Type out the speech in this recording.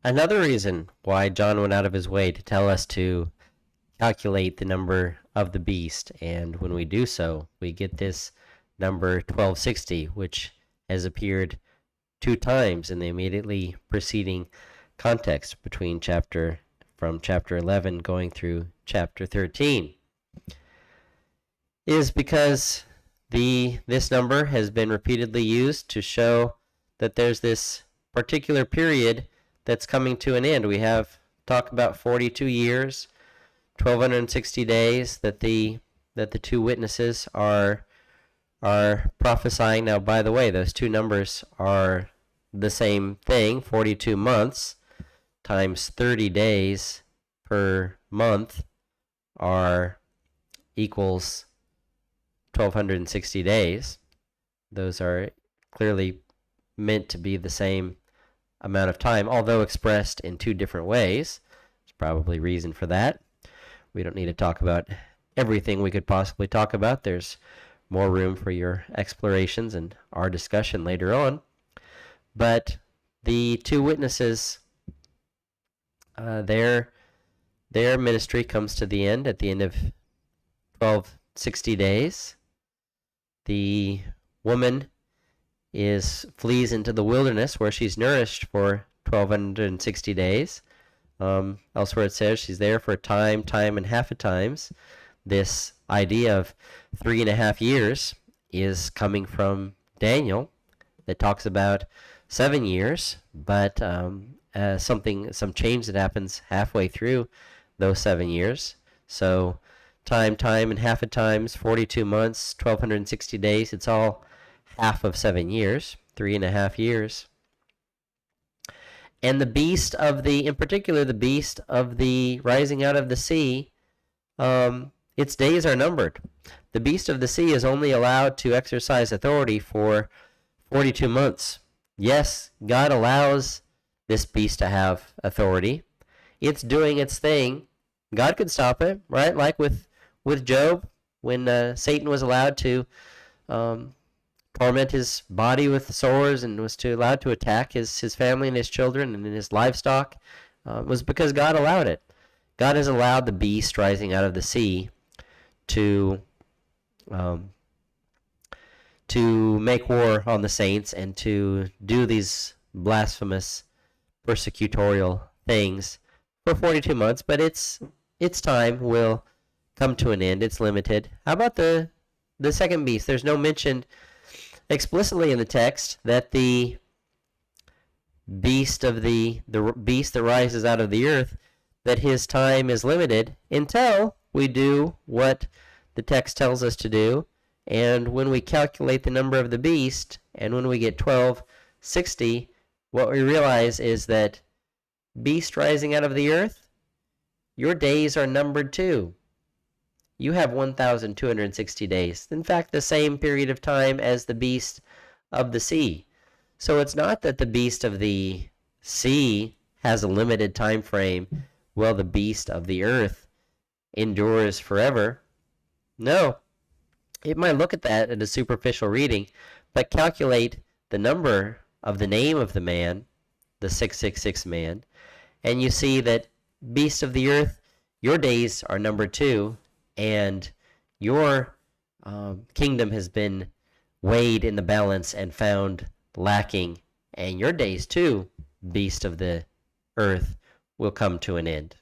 Another reason why John went out of his way to tell us to calculate the number of the beast, and when we do so, we get this number 1260, which has appeared 2 times in the immediately preceding context from chapter 11 going through chapter 13, is because this number has been repeatedly used to show that there's this particular period that's coming to an end. We have talked about 42 years, 1260 days that the two witnesses are prophesying. Now, by the way, those two numbers are the same thing. 42 months times 30 days per month equals 1260 days. Those are clearly meant to be the same amount of time, although expressed in two different ways. There's probably reason for that. We don't need to talk about everything we could possibly talk about. There's more room for your explorations and our discussion later on. But the two witnesses, their ministry comes to the end at the end of 1260 days. The woman flees into the wilderness where she's nourished for 1260 days. Elsewhere it says she's there for a time and half a times. This idea of 3.5 years is coming from Daniel that talks about 7 years, but some change that happens halfway through those 7 years. So time and half a times, 42 months, 1260 days, it's all half of 7 years, 3.5 years. And in particular, the beast of the rising out of the sea, its days are numbered. The beast of the sea is only allowed to exercise authority for 42 months. Yes, God allows this beast to have authority. It's doing its thing. God could stop it, right? Like with Job, when Satan was allowed to torment his body with sores and was allowed to attack his family and his children and his livestock, was because God allowed it. God has allowed the beast rising out of the sea to make war on the saints and to do these blasphemous persecutorial things for 42 months, but its time will come to an end. It's limited. How about the second beast? There's no mention explicitly in the text that the beast that rises out of the earth, that his time is limited until we do what the text tells us to do. And when we calculate the number of the beast, and when we get 1260, what we realize is that beast rising out of the earth, your days are numbered too. You have 1,260 days. In fact, the same period of time as the beast of the sea. So it's not that the beast of the sea has a limited time frame, while the beast of the earth endures forever. No. It might look at that at a superficial reading, but calculate the number of the name of the man, the 666 man, and you see that beast of the earth, your days are numbered too, and your kingdom has been weighed in the balance and found lacking, and your days too, beast of the earth, will come to an end.